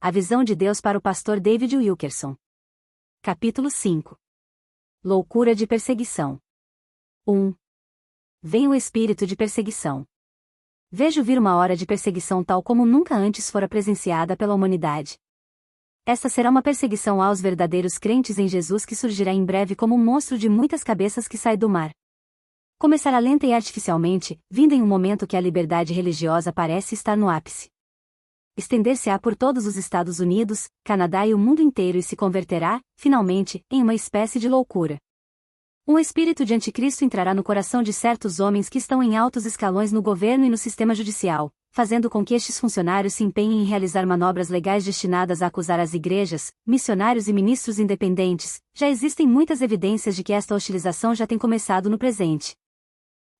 A visão de Deus para o pastor David Wilkerson. Capítulo 5. Loucura de perseguição. 1. Vem o espírito de perseguição. Vejo vir uma hora de perseguição tal como nunca antes fora presenciada pela humanidade. Esta será uma perseguição aos verdadeiros crentes em Jesus que surgirá em breve como um monstro de muitas cabeças que sai do mar. Começará lenta e artificialmente, vindo em um momento que a liberdade religiosa parece estar no ápice. Estender-se-á por todos os Estados Unidos, Canadá e o mundo inteiro e se converterá, finalmente, em uma espécie de loucura. Um espírito de anticristo entrará no coração de certos homens que estão em altos escalões no governo e no sistema judicial, fazendo com que estes funcionários se empenhem em realizar manobras legais destinadas a acusar as igrejas, missionários e ministros independentes. Já existem muitas evidências de que esta hostilização já tem começado no presente.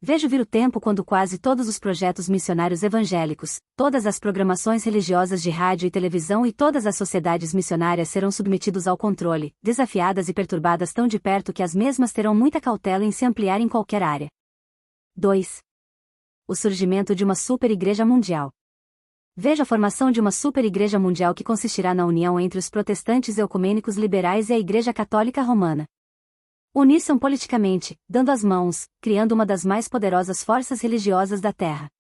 Vejo vir o tempo quando quase todos os projetos missionários evangélicos, todas as programações religiosas de rádio e televisão e todas as sociedades missionárias serão submetidos ao controle, desafiadas e perturbadas tão de perto que as mesmas terão muita cautela em se ampliar em qualquer área. 2. O surgimento de uma super-igreja mundial. Vejo a formação de uma super-igreja mundial que consistirá na união entre os protestantes ecumênicos liberais e a Igreja Católica Romana. Unir-se politicamente, dando as mãos, criando uma das mais poderosas forças religiosas da Terra.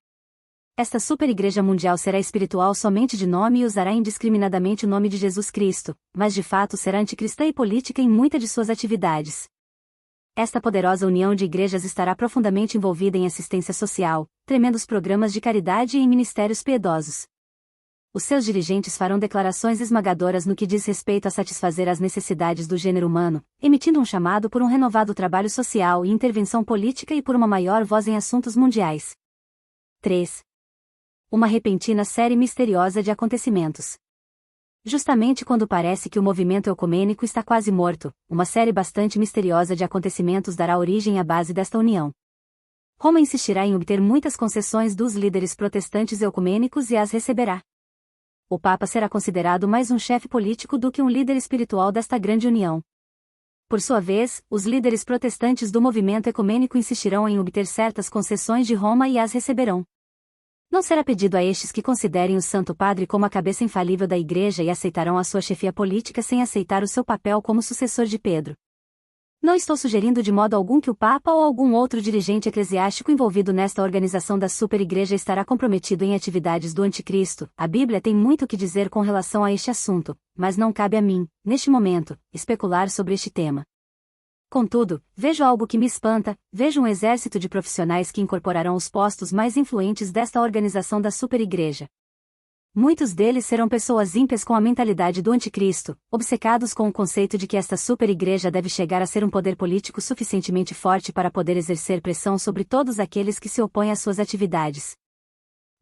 Esta super-igreja mundial será espiritual somente de nome e usará indiscriminadamente o nome de Jesus Cristo, mas de fato será anticristã e política em muitas de suas atividades. Esta poderosa união de igrejas estará profundamente envolvida em assistência social, tremendos programas de caridade e em ministérios piedosos. Os seus dirigentes farão declarações esmagadoras no que diz respeito a satisfazer as necessidades do gênero humano, emitindo um chamado por um renovado trabalho social e intervenção política e por uma maior voz em assuntos mundiais. 3. Uma repentina série misteriosa de acontecimentos. Justamente quando parece que o movimento ecumênico está quase morto, uma série bastante misteriosa de acontecimentos dará origem à base desta união. Roma insistirá em obter muitas concessões dos líderes protestantes ecumênicos e as receberá. O Papa será considerado mais um chefe político do que um líder espiritual desta grande união. Por sua vez, os líderes protestantes do movimento ecumênico insistirão em obter certas concessões de Roma e as receberão. Não será pedido a estes que considerem o Santo Padre como a cabeça infalível da Igreja e aceitarão a sua chefia política sem aceitar o seu papel como sucessor de Pedro. Não estou sugerindo de modo algum que o Papa ou algum outro dirigente eclesiástico envolvido nesta organização da super-igreja estará comprometido em atividades do anticristo. A Bíblia tem muito o que dizer com relação a este assunto, mas não cabe a mim, neste momento, especular sobre este tema. Contudo, vejo algo que me espanta, vejo um exército de profissionais que incorporarão os postos mais influentes desta organização da super-igreja. Muitos deles serão pessoas ímpias com a mentalidade do anticristo, obcecados com o conceito de que esta super-igreja deve chegar a ser um poder político suficientemente forte para poder exercer pressão sobre todos aqueles que se opõem às suas atividades.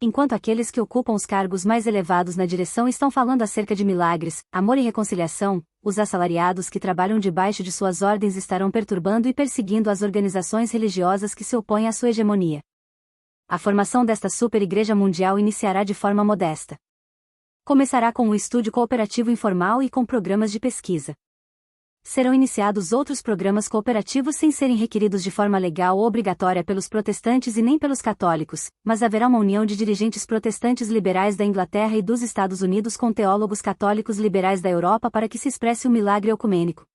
Enquanto aqueles que ocupam os cargos mais elevados na direção estão falando acerca de milagres, amor e reconciliação, os assalariados que trabalham debaixo de suas ordens estarão perturbando e perseguindo as organizações religiosas que se opõem à sua hegemonia. A formação desta super-igreja mundial iniciará de forma modesta. Começará com um estúdio cooperativo informal e com programas de pesquisa. Serão iniciados outros programas cooperativos sem serem requeridos de forma legal ou obrigatória pelos protestantes e nem pelos católicos, mas haverá uma união de dirigentes protestantes liberais da Inglaterra e dos Estados Unidos com teólogos católicos liberais da Europa para que se expresse o milagre ecumênico.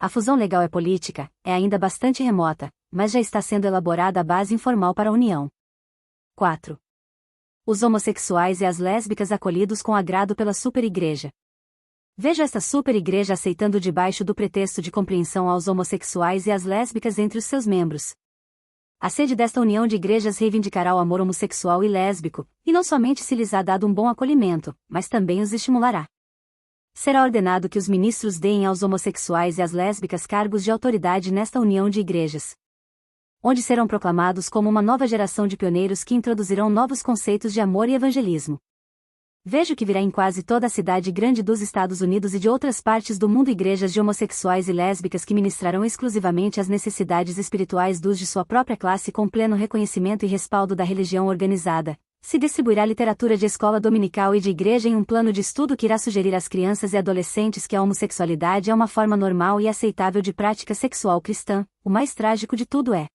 A fusão legal é política, é ainda bastante remota, mas já está sendo elaborada a base informal para a união. 4. Os homossexuais e as lésbicas acolhidos com agrado pela super-igreja. Vejo esta super-igreja aceitando debaixo do pretexto de compreensão aos homossexuais e às lésbicas entre os seus membros. A sede desta união de igrejas reivindicará o amor homossexual e lésbico, e não somente se lhes há dado um bom acolhimento, mas também os estimulará. Será ordenado que os ministros deem aos homossexuais e às lésbicas cargos de autoridade nesta união de igrejas, onde serão proclamados como uma nova geração de pioneiros que introduzirão novos conceitos de amor e evangelismo. Vejo que virá em quase toda a cidade grande dos Estados Unidos e de outras partes do mundo igrejas de homossexuais e lésbicas que ministrarão exclusivamente as necessidades espirituais dos de sua própria classe com pleno reconhecimento e respaldo da religião organizada. Se distribuirá literatura de escola dominical e de igreja em um plano de estudo que irá sugerir às crianças e adolescentes que a homossexualidade é uma forma normal e aceitável de prática sexual cristã. O mais trágico de tudo é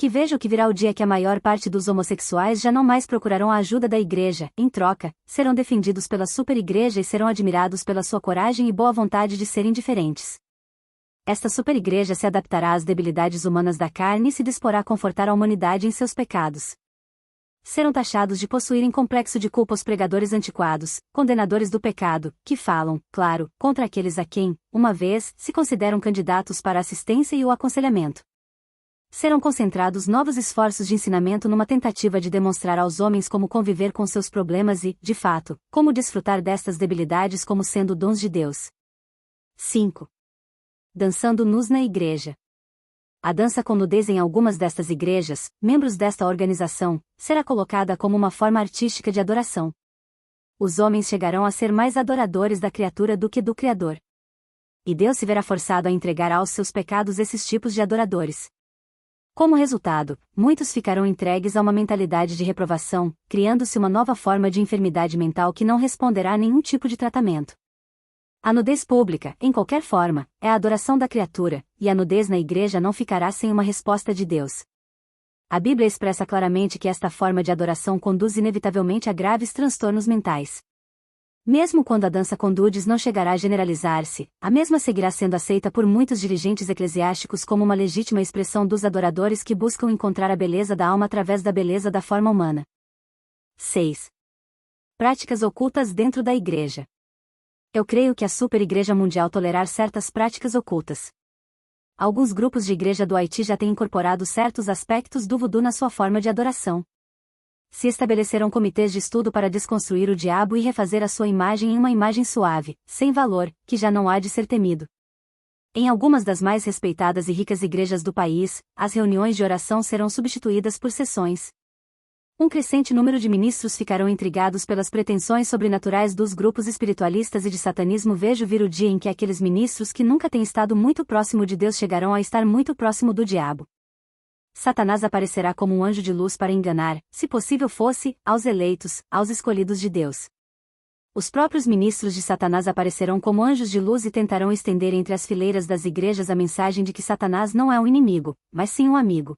que vejo que virá o dia que a maior parte dos homossexuais já não mais procurarão a ajuda da igreja, em troca, serão defendidos pela superigreja e serão admirados pela sua coragem e boa vontade de serem diferentes. Esta superigreja se adaptará às debilidades humanas da carne e se disporá a confortar a humanidade em seus pecados. Serão taxados de possuírem complexo de culpa os pregadores antiquados, condenadores do pecado, que falam, claro, contra aqueles a quem, uma vez, se consideram candidatos para a assistência e o aconselhamento. Serão concentrados novos esforços de ensinamento numa tentativa de demonstrar aos homens como conviver com seus problemas e, de fato, como desfrutar destas debilidades como sendo dons de Deus. 5. Dançando nus na igreja. A dança com nudez em algumas destas igrejas, membros desta organização, será colocada como uma forma artística de adoração. Os homens chegarão a ser mais adoradores da criatura do que do Criador. E Deus se verá forçado a entregar aos seus pecados esses tipos de adoradores. Como resultado, muitos ficarão entregues a uma mentalidade de reprovação, criando-se uma nova forma de enfermidade mental que não responderá a nenhum tipo de tratamento. A nudez pública, em qualquer forma, é a adoração da criatura, e a nudez na igreja não ficará sem uma resposta de Deus. A Bíblia expressa claramente que esta forma de adoração conduz inevitavelmente a graves transtornos mentais. Mesmo quando a dança com nudes não chegará a generalizar-se, a mesma seguirá sendo aceita por muitos dirigentes eclesiásticos como uma legítima expressão dos adoradores que buscam encontrar a beleza da alma através da beleza da forma humana. 6. Práticas ocultas dentro da igreja. Eu creio que a superigreja mundial tolerar certas práticas ocultas. Alguns grupos de igreja do Haiti já têm incorporado certos aspectos do voodoo na sua forma de adoração. Se estabeleceram comitês de estudo para desconstruir o diabo e refazer a sua imagem em uma imagem suave, sem valor, que já não há de ser temido. Em algumas das mais respeitadas e ricas igrejas do país, as reuniões de oração serão substituídas por sessões. Um crescente número de ministros ficarão intrigados pelas pretensões sobrenaturais dos grupos espiritualistas e de satanismo. Vejo vir o dia em que aqueles ministros que nunca têm estado muito próximo de Deus chegarão a estar muito próximo do diabo. Satanás aparecerá como um anjo de luz para enganar, se possível fosse, aos eleitos, aos escolhidos de Deus. Os próprios ministros de Satanás aparecerão como anjos de luz e tentarão estender entre as fileiras das igrejas a mensagem de que Satanás não é um inimigo, mas sim um amigo.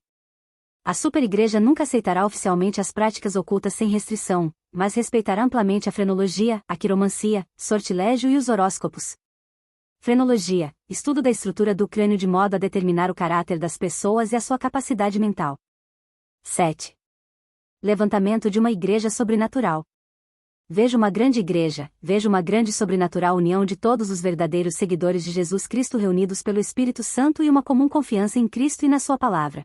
A superigreja nunca aceitará oficialmente as práticas ocultas sem restrição, mas respeitará amplamente a frenologia, a quiromancia, sortilégio e os horóscopos. Frenologia, estudo da estrutura do crânio de modo a determinar o caráter das pessoas e a sua capacidade mental. 7. Levantamento de uma igreja sobrenatural. Vejo uma grande igreja, vejo uma grande sobrenatural união de todos os verdadeiros seguidores de Jesus Cristo reunidos pelo Espírito Santo e uma comum confiança em Cristo e na sua palavra.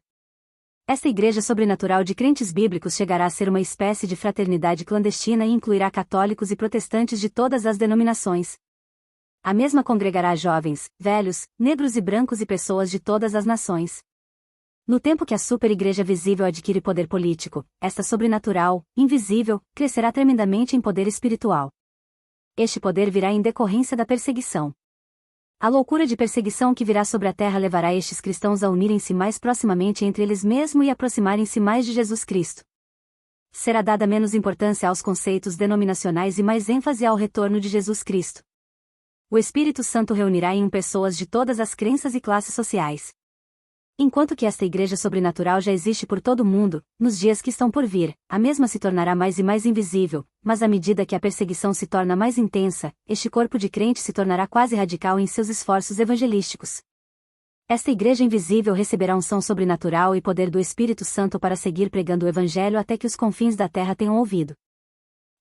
Esta igreja sobrenatural de crentes bíblicos chegará a ser uma espécie de fraternidade clandestina e incluirá católicos e protestantes de todas as denominações. A mesma congregará jovens, velhos, negros e brancos e pessoas de todas as nações. No tempo que a superigreja visível adquire poder político, esta sobrenatural, invisível, crescerá tremendamente em poder espiritual. Este poder virá em decorrência da perseguição. A loucura de perseguição que virá sobre a terra levará estes cristãos a unirem-se mais proximamente entre eles mesmos e aproximarem-se mais de Jesus Cristo. Será dada menos importância aos conceitos denominacionais e mais ênfase ao retorno de Jesus Cristo. O Espírito Santo reunirá em pessoas de todas as crenças e classes sociais. Enquanto que esta igreja sobrenatural já existe por todo o mundo, nos dias que estão por vir, a mesma se tornará mais e mais invisível, mas à medida que a perseguição se torna mais intensa, este corpo de crente se tornará quase radical em seus esforços evangelísticos. Esta igreja invisível receberá unção sobrenatural e poder do Espírito Santo para seguir pregando o Evangelho até que os confins da terra tenham ouvido.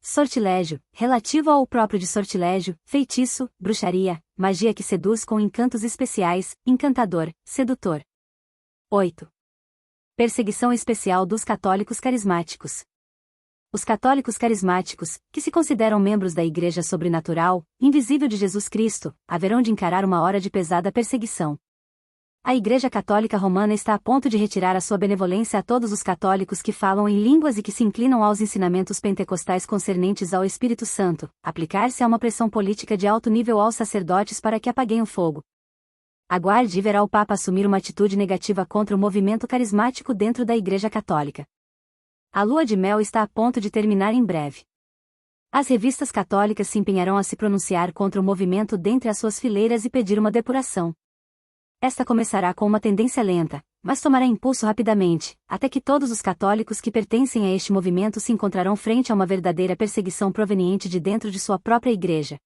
Sortilégio, relativo ao próprio de sortilégio, feitiço, bruxaria, magia que seduz com encantos especiais, encantador, sedutor. 8. Perseguição especial dos católicos carismáticos. Os católicos carismáticos, que se consideram membros da Igreja Sobrenatural, invisível de Jesus Cristo, haverão de encarar uma hora de pesada perseguição. A Igreja Católica Romana está a ponto de retirar a sua benevolência a todos os católicos que falam em línguas e que se inclinam aos ensinamentos pentecostais concernentes ao Espírito Santo, aplicar-se a uma pressão política de alto nível aos sacerdotes para que apaguem o fogo. Aguarde e verá o Papa assumir uma atitude negativa contra o movimento carismático dentro da Igreja Católica. A lua de mel está a ponto de terminar em breve. As revistas católicas se empenharão a se pronunciar contra o movimento dentre as suas fileiras e pedir uma depuração. Esta começará com uma tendência lenta, mas tomará impulso rapidamente, até que todos os católicos que pertencem a este movimento se encontrarão frente a uma verdadeira perseguição proveniente de dentro de sua própria igreja.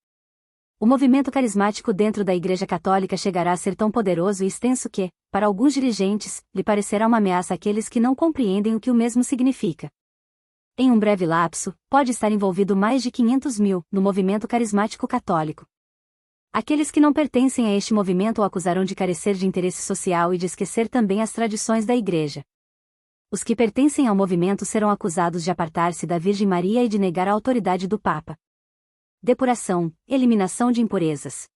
O movimento carismático dentro da Igreja Católica chegará a ser tão poderoso e extenso que, para alguns dirigentes, lhe parecerá uma ameaça àqueles que não compreendem o que o mesmo significa. Em um breve lapso, pode estar envolvido mais de 500 mil no movimento carismático católico. Aqueles que não pertencem a este movimento o acusarão de carecer de interesse social e de esquecer também as tradições da Igreja. Os que pertencem ao movimento serão acusados de apartar-se da Virgem Maria e de negar a autoridade do Papa. Depuração, eliminação de impurezas.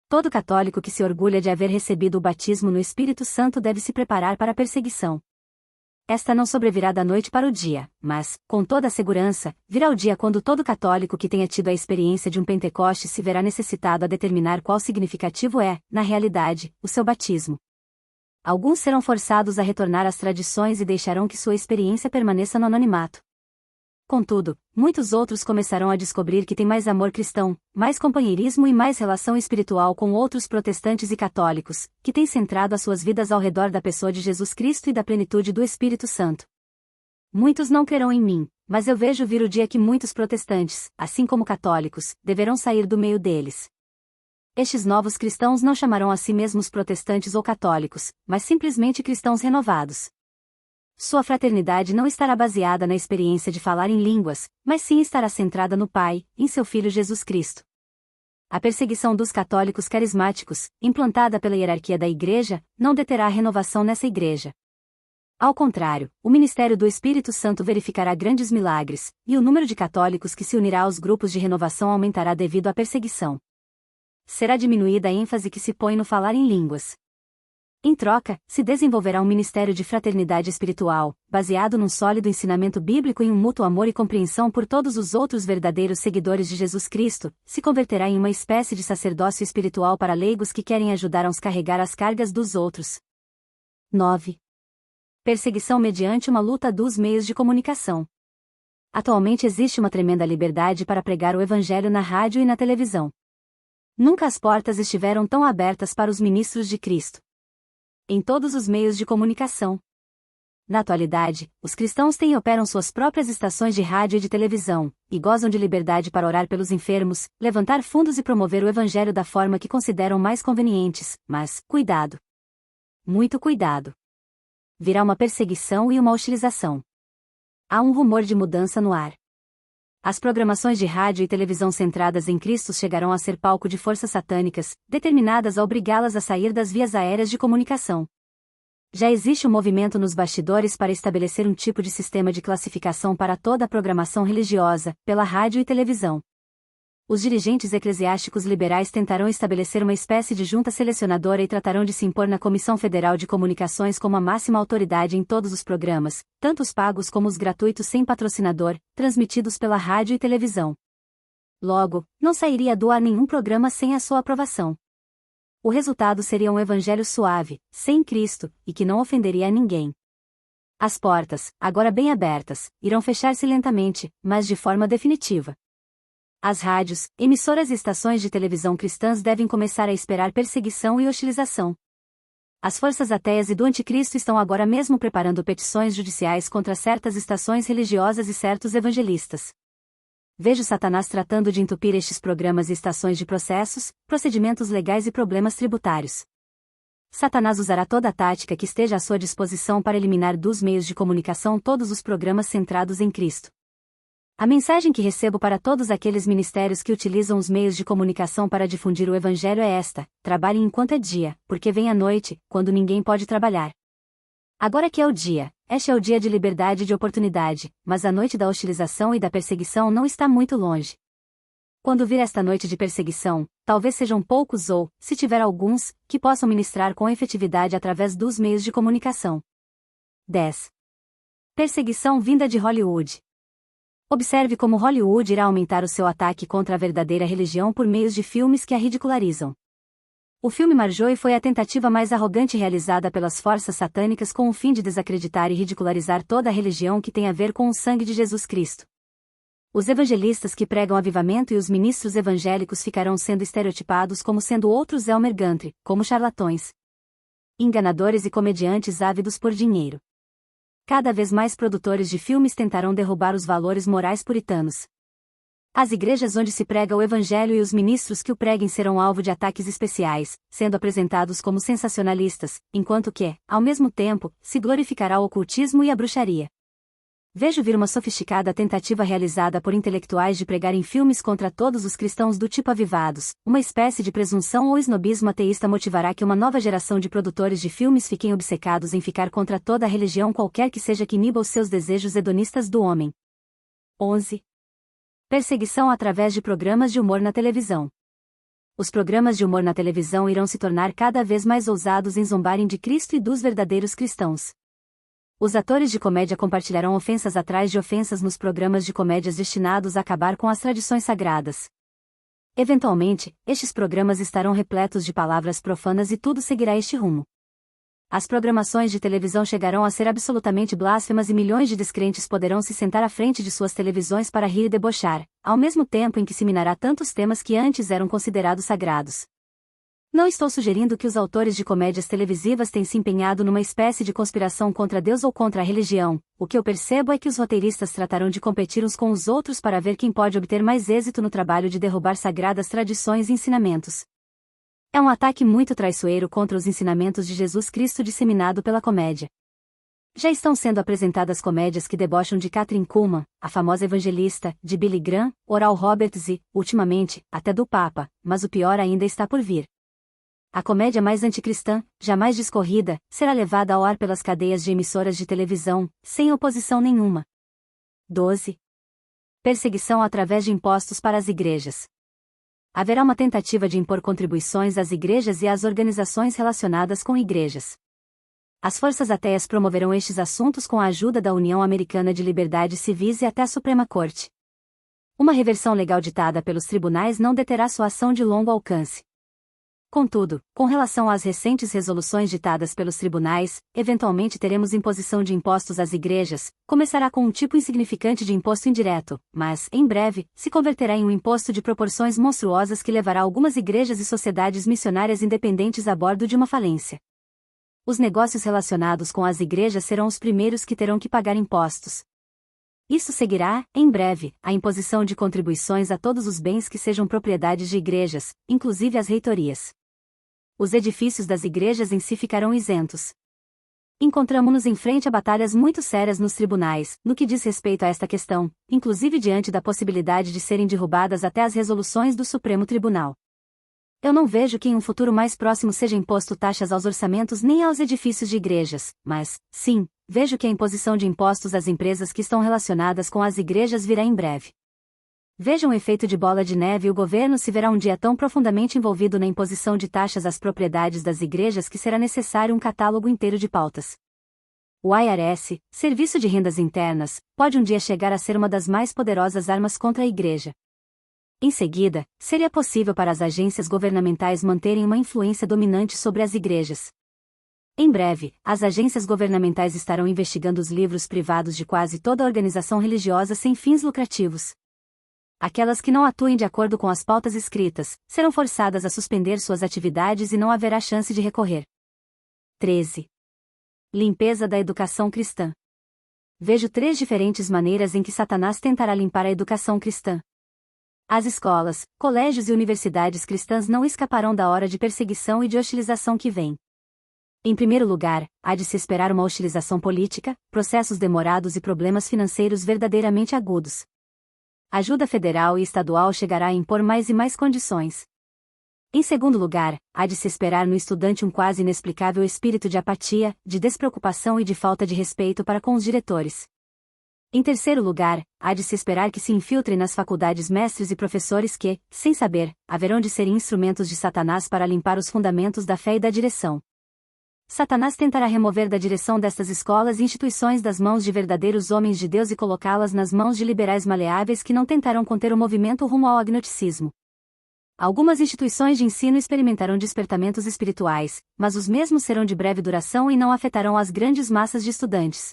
Todo católico que se orgulha de haver recebido o batismo no Espírito Santo deve se preparar para a perseguição. Esta não sobrevirá da noite para o dia, mas, com toda a segurança, virá o dia quando todo católico que tenha tido a experiência de um Pentecoste se verá necessitado a determinar qual significativo é, na realidade, o seu batismo. Alguns serão forçados a retornar às tradições e deixarão que sua experiência permaneça no anonimato. Contudo, muitos outros começarão a descobrir que têm mais amor cristão, mais companheirismo e mais relação espiritual com outros protestantes e católicos, que têm centrado as suas vidas ao redor da pessoa de Jesus Cristo e da plenitude do Espírito Santo. Muitos não crerão em mim, mas eu vejo vir o dia que muitos protestantes, assim como católicos, deverão sair do meio deles. Estes novos cristãos não chamarão a si mesmos protestantes ou católicos, mas simplesmente cristãos renovados. Sua fraternidade não estará baseada na experiência de falar em línguas, mas sim estará centrada no Pai, em seu Filho Jesus Cristo. A perseguição dos católicos carismáticos, implantada pela hierarquia da Igreja, não deterá a renovação nessa Igreja. Ao contrário, o ministério do Espírito Santo verificará grandes milagres, e o número de católicos que se unirá aos grupos de renovação aumentará devido à perseguição. Será diminuída a ênfase que se põe no falar em línguas. Em troca, se desenvolverá um ministério de fraternidade espiritual, baseado num sólido ensinamento bíblico e um mútuo amor e compreensão por todos os outros verdadeiros seguidores de Jesus Cristo, se converterá em uma espécie de sacerdócio espiritual para leigos que querem ajudar a uns carregar as cargas dos outros. 9. Perseguição mediante uma luta dos meios de comunicação. Atualmente existe uma tremenda liberdade para pregar o Evangelho na rádio e na televisão. Nunca as portas estiveram tão abertas para os ministros de Cristo. Em todos os meios de comunicação. Na atualidade, os cristãos têm e operam suas próprias estações de rádio e de televisão, e gozam de liberdade para orar pelos enfermos, levantar fundos e promover o Evangelho da forma que consideram mais convenientes, mas, cuidado! Muito cuidado! Virá uma perseguição e uma hostilização. Há um rumor de mudança no ar. As programações de rádio e televisão centradas em Cristo chegarão a ser palco de forças satânicas, determinadas a obrigá-las a sair das vias aéreas de comunicação. Já existe um movimento nos bastidores para estabelecer um tipo de sistema de classificação para toda a programação religiosa, pela rádio e televisão. Os dirigentes eclesiásticos liberais tentarão estabelecer uma espécie de junta selecionadora e tratarão de se impor na Comissão Federal de Comunicações como a máxima autoridade em todos os programas, tanto os pagos como os gratuitos sem patrocinador, transmitidos pela rádio e televisão. Logo, não sairia do ar nenhum programa sem a sua aprovação. O resultado seria um evangelho suave, sem Cristo, e que não ofenderia a ninguém. As portas, agora bem abertas, irão fechar-se lentamente, mas de forma definitiva. As rádios, emissoras e estações de televisão cristãs devem começar a esperar perseguição e hostilização. As forças ateias e do anticristo estão agora mesmo preparando petições judiciais contra certas estações religiosas e certos evangelistas. Vejo Satanás tratando de entupir estes programas e estações de processos, procedimentos legais e problemas tributários. Satanás usará toda a tática que esteja à sua disposição para eliminar dos meios de comunicação todos os programas centrados em Cristo. A mensagem que recebo para todos aqueles ministérios que utilizam os meios de comunicação para difundir o Evangelho é esta: trabalhem enquanto é dia, porque vem a noite, quando ninguém pode trabalhar. Agora que é o dia, este é o dia de liberdade e de oportunidade, mas a noite da hostilização e da perseguição não está muito longe. Quando vir esta noite de perseguição, talvez sejam poucos ou, se tiver alguns, que possam ministrar com efetividade através dos meios de comunicação. 10. Perseguição vinda de Hollywood. Observe como Hollywood irá aumentar o seu ataque contra a verdadeira religião por meios de filmes que a ridicularizam. O filme Marjorie foi a tentativa mais arrogante realizada pelas forças satânicas com o fim de desacreditar e ridicularizar toda a religião que tem a ver com o sangue de Jesus Cristo. Os evangelistas que pregam avivamento e os ministros evangélicos ficarão sendo estereotipados como sendo outros Elmer Gantry, como charlatões. Enganadores e comediantes ávidos por dinheiro. Cada vez mais produtores de filmes tentarão derrubar os valores morais puritanos. As igrejas onde se prega o evangelho e os ministros que o preguem serão alvo de ataques especiais, sendo apresentados como sensacionalistas, enquanto que, ao mesmo tempo, se glorificará o ocultismo e a bruxaria. Vejo vir uma sofisticada tentativa realizada por intelectuais de pregar em filmes contra todos os cristãos do tipo avivados. Uma espécie de presunção ou snobismo ateísta motivará que uma nova geração de produtores de filmes fiquem obcecados em ficar contra toda a religião qualquer que seja que iniba os seus desejos hedonistas do homem. 11. Perseguição através de programas de humor na televisão. Os programas de humor na televisão irão se tornar cada vez mais ousados em zombarem de Cristo e dos verdadeiros cristãos. Os atores de comédia compartilharão ofensas atrás de ofensas nos programas de comédias destinados a acabar com as tradições sagradas. Eventualmente, estes programas estarão repletos de palavras profanas e tudo seguirá este rumo. As programações de televisão chegarão a ser absolutamente blasfemas e milhões de descrentes poderão se sentar à frente de suas televisões para rir e debochar, ao mesmo tempo em que se minará tantos temas que antes eram considerados sagrados. Não estou sugerindo que os autores de comédias televisivas tenham se empenhado numa espécie de conspiração contra Deus ou contra a religião. O que eu percebo é que os roteiristas tratarão de competir uns com os outros para ver quem pode obter mais êxito no trabalho de derrubar sagradas tradições e ensinamentos. É um ataque muito traiçoeiro contra os ensinamentos de Jesus Cristo disseminado pela comédia. Já estão sendo apresentadas comédias que debocham de Kathryn Kuhlman, a famosa evangelista, de Billy Graham, Oral Roberts e, ultimamente, até do Papa, mas o pior ainda está por vir. A comédia mais anticristã, jamais discorrida, será levada ao ar pelas cadeias de emissoras de televisão, sem oposição nenhuma. 12. Perseguição através de impostos para as igrejas. Haverá uma tentativa de impor contribuições às igrejas e às organizações relacionadas com igrejas. As forças ateias promoverão estes assuntos com a ajuda da União Americana de Liberdades Civis e até a Suprema Corte. Uma reversão legal ditada pelos tribunais não deterá sua ação de longo alcance. Contudo, com relação às recentes resoluções ditadas pelos tribunais, eventualmente teremos imposição de impostos às igrejas. Começará com um tipo insignificante de imposto indireto, mas, em breve, se converterá em um imposto de proporções monstruosas que levará algumas igrejas e sociedades missionárias independentes a bordo de uma falência. Os negócios relacionados com as igrejas serão os primeiros que terão que pagar impostos. Isso seguirá, em breve, a imposição de contribuições a todos os bens que sejam propriedades de igrejas, inclusive as reitorias. Os edifícios das igrejas em si ficarão isentos. Encontramo-nos em frente a batalhas muito sérias nos tribunais, no que diz respeito a esta questão, inclusive diante da possibilidade de serem derrubadas até as resoluções do Supremo Tribunal. Eu não vejo que em um futuro mais próximo seja imposto taxas aos orçamentos nem aos edifícios de igrejas, mas, sim, vejo que a imposição de impostos às empresas que estão relacionadas com as igrejas virá em breve. Vejam o efeito de bola de neve e o governo se verá um dia tão profundamente envolvido na imposição de taxas às propriedades das igrejas que será necessário um catálogo inteiro de pautas. O IRS, Serviço de Rendas Internas, pode um dia chegar a ser uma das mais poderosas armas contra a igreja. Em seguida, seria possível para as agências governamentais manterem uma influência dominante sobre as igrejas. Em breve, as agências governamentais estarão investigando os livros privados de quase toda organização religiosa sem fins lucrativos. Aquelas que não atuem de acordo com as pautas escritas, serão forçadas a suspender suas atividades e não haverá chance de recorrer. 13. Limpeza da educação cristã. Vejo 3 diferentes maneiras em que Satanás tentará limpar a educação cristã. As escolas, colégios e universidades cristãs não escaparão da hora de perseguição e de hostilização que vem. Em primeiro lugar, há de se esperar uma hostilização política, processos demorados e problemas financeiros verdadeiramente agudos. Ajuda federal e estadual chegará a impor mais e mais condições. Em segundo lugar, há de se esperar no estudante um quase inexplicável espírito de apatia, de despreocupação e de falta de respeito para com os diretores. Em terceiro lugar, há de se esperar que se infiltrem nas faculdades mestres e professores que, sem saber, haverão de ser instrumentos de Satanás para limpar os fundamentos da fé e da direção. Satanás tentará remover da direção destas escolas e instituições das mãos de verdadeiros homens de Deus e colocá-las nas mãos de liberais maleáveis que não tentarão conter o movimento rumo ao agnosticismo. Algumas instituições de ensino experimentarão despertamentos espirituais, mas os mesmos serão de breve duração e não afetarão as grandes massas de estudantes.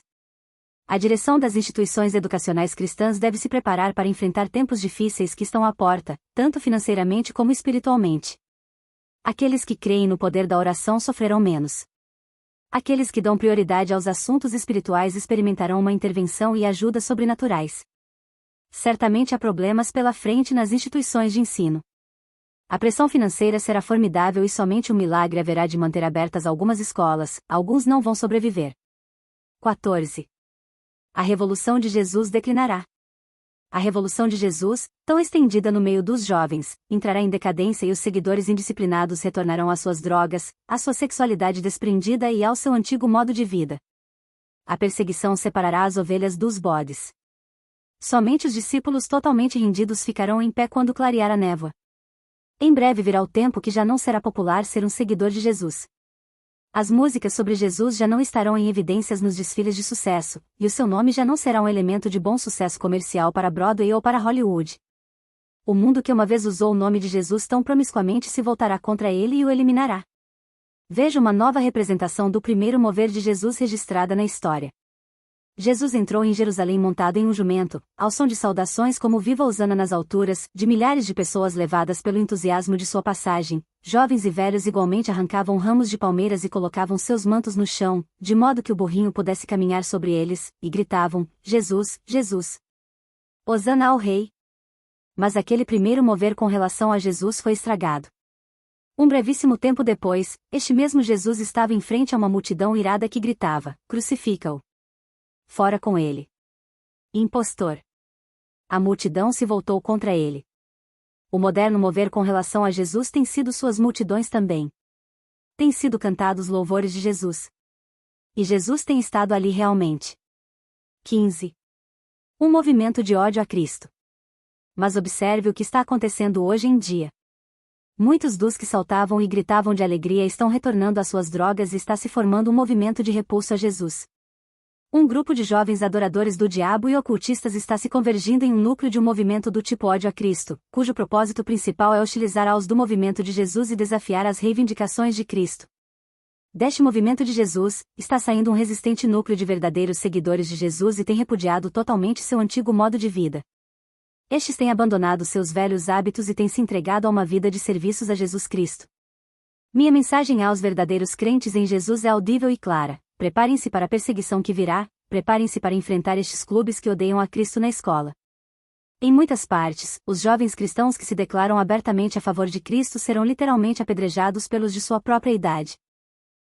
A direção das instituições educacionais cristãs deve se preparar para enfrentar tempos difíceis que estão à porta, tanto financeiramente como espiritualmente. Aqueles que creem no poder da oração sofrerão menos. Aqueles que dão prioridade aos assuntos espirituais experimentarão uma intervenção e ajuda sobrenaturais. Certamente há problemas pela frente nas instituições de ensino. A pressão financeira será formidável e somente um milagre haverá de manter abertas algumas escolas, alguns não vão sobreviver. 14. A Revolução de Jesus declinará. A Revolução de Jesus, tão estendida no meio dos jovens, entrará em decadência e os seguidores indisciplinados retornarão às suas drogas, à sua sexualidade desprendida e ao seu antigo modo de vida. A perseguição separará as ovelhas dos bodes. Somente os discípulos totalmente rendidos ficarão em pé quando clarear a névoa. Em breve virá o tempo que já não será popular ser um seguidor de Jesus. As músicas sobre Jesus já não estarão em evidências nos desfiles de sucesso, e o seu nome já não será um elemento de bom sucesso comercial para Broadway ou para Hollywood. O mundo que uma vez usou o nome de Jesus tão promiscuamente se voltará contra ele e o eliminará. Veja uma nova representação do primeiro mover de Jesus registrada na história. Jesus entrou em Jerusalém montado em um jumento, ao som de saudações como Viva Hosana nas alturas, de milhares de pessoas levadas pelo entusiasmo de sua passagem. Jovens e velhos igualmente arrancavam ramos de palmeiras e colocavam seus mantos no chão, de modo que o burrinho pudesse caminhar sobre eles, e gritavam: Jesus, Jesus! Hosana ao Rei! Mas aquele primeiro mover com relação a Jesus foi estragado. Um brevíssimo tempo depois, este mesmo Jesus estava em frente a uma multidão irada que gritava: Crucifica-o! Fora com ele! Impostor! A multidão se voltou contra ele. O moderno mover com relação a Jesus tem sido suas multidões também. Tem sido cantados louvores de Jesus. E Jesus tem estado ali realmente. 15. Um movimento de ódio a Cristo. Mas observe o que está acontecendo hoje em dia. Muitos dos que saltavam e gritavam de alegria estão retornando às suas drogas e está se formando um movimento de repulso a Jesus. Um grupo de jovens adoradores do diabo e ocultistas está se convergindo em um núcleo de um movimento do tipo ódio a Cristo, cujo propósito principal é hostilizar aos do movimento de Jesus e desafiar as reivindicações de Cristo. Deste movimento de Jesus, está saindo um resistente núcleo de verdadeiros seguidores de Jesus e tem repudiado totalmente seu antigo modo de vida. Estes têm abandonado seus velhos hábitos e têm se entregado a uma vida de serviços a Jesus Cristo. Minha mensagem aos verdadeiros crentes em Jesus é audível e clara. Preparem-se para a perseguição que virá, preparem-se para enfrentar estes clubes que odeiam a Cristo na escola. Em muitas partes, os jovens cristãos que se declaram abertamente a favor de Cristo serão literalmente apedrejados pelos de sua própria idade.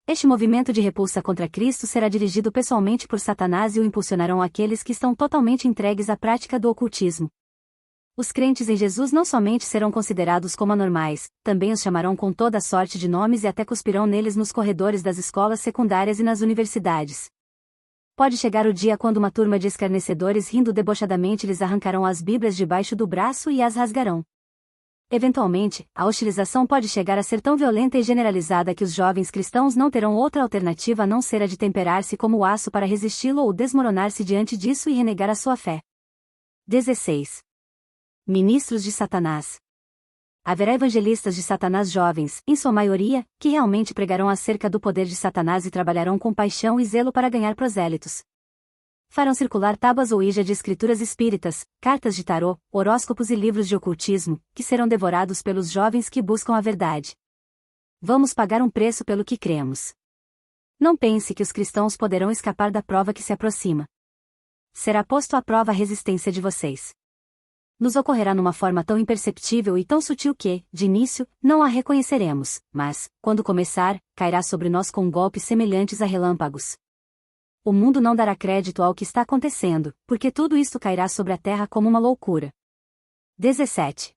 Este movimento de repulsa contra Cristo será dirigido pessoalmente por Satanás e o impulsionarão aqueles que estão totalmente entregues à prática do ocultismo. Os crentes em Jesus não somente serão considerados como anormais, também os chamarão com toda sorte de nomes e até cuspirão neles nos corredores das escolas secundárias e nas universidades. Pode chegar o dia quando uma turma de escarnecedores rindo debochadamente lhes arrancarão as Bíblias debaixo do braço e as rasgarão. Eventualmente, a hostilização pode chegar a ser tão violenta e generalizada que os jovens cristãos não terão outra alternativa a não ser a de temperar-se como aço para resisti-lo ou desmoronar-se diante disso e renegar a sua fé. 16. Ministros de Satanás. Haverá evangelistas de Satanás jovens, em sua maioria, que realmente pregarão acerca do poder de Satanás e trabalharão com paixão e zelo para ganhar prosélitos. Farão circular tábuas ouija de escrituras espíritas, cartas de tarô, horóscopos e livros de ocultismo, que serão devorados pelos jovens que buscam a verdade. Vamos pagar um preço pelo que cremos. Não pense que os cristãos poderão escapar da prova que se aproxima. Será posto à prova a resistência de vocês. Nos ocorrerá numa forma tão imperceptível e tão sutil que, de início, não a reconheceremos, mas, quando começar, cairá sobre nós com golpes semelhantes a relâmpagos. O mundo não dará crédito ao que está acontecendo, porque tudo isto cairá sobre a terra como uma loucura. 17.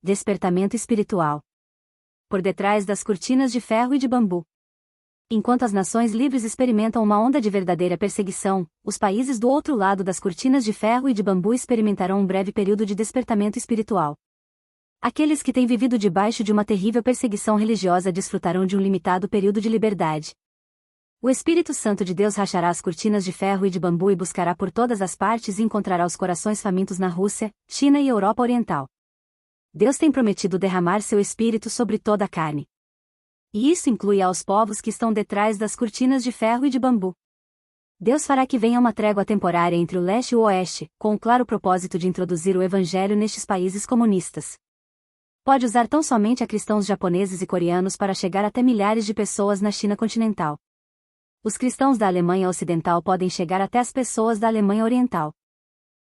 Despertamento espiritual. Por detrás das cortinas de ferro e de bambu. Enquanto as nações livres experimentam uma onda de verdadeira perseguição, os países do outro lado das cortinas de ferro e de bambu experimentarão um breve período de despertamento espiritual. Aqueles que têm vivido debaixo de uma terrível perseguição religiosa desfrutarão de um limitado período de liberdade. O Espírito Santo de Deus rachará as cortinas de ferro e de bambu e buscará por todas as partes e encontrará os corações famintos na Rússia, China e Europa Oriental. Deus tem prometido derramar seu Espírito sobre toda a carne. E isso inclui aos povos que estão detrás das cortinas de ferro e de bambu. Deus fará que venha uma trégua temporária entre o leste e o oeste, com o claro propósito de introduzir o evangelho nestes países comunistas. Pode usar tão somente a cristãos japoneses e coreanos para chegar até milhares de pessoas na China continental. Os cristãos da Alemanha Ocidental podem chegar até as pessoas da Alemanha Oriental.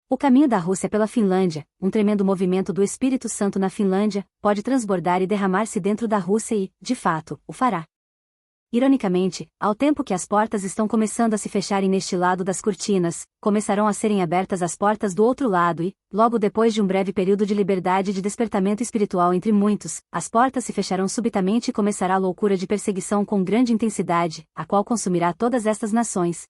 O caminho da Rússia pela Finlândia, um tremendo movimento do Espírito Santo na Finlândia, pode transbordar e derramar-se dentro da Rússia e, de fato, o fará. Ironicamente, ao tempo que as portas estão começando a se fecharem neste lado das cortinas, começarão a serem abertas as portas do outro lado e, logo depois de um breve período de liberdade e de despertamento espiritual entre muitos, as portas se fecharão subitamente e começará a loucura de perseguição com grande intensidade, a qual consumirá todas estas nações,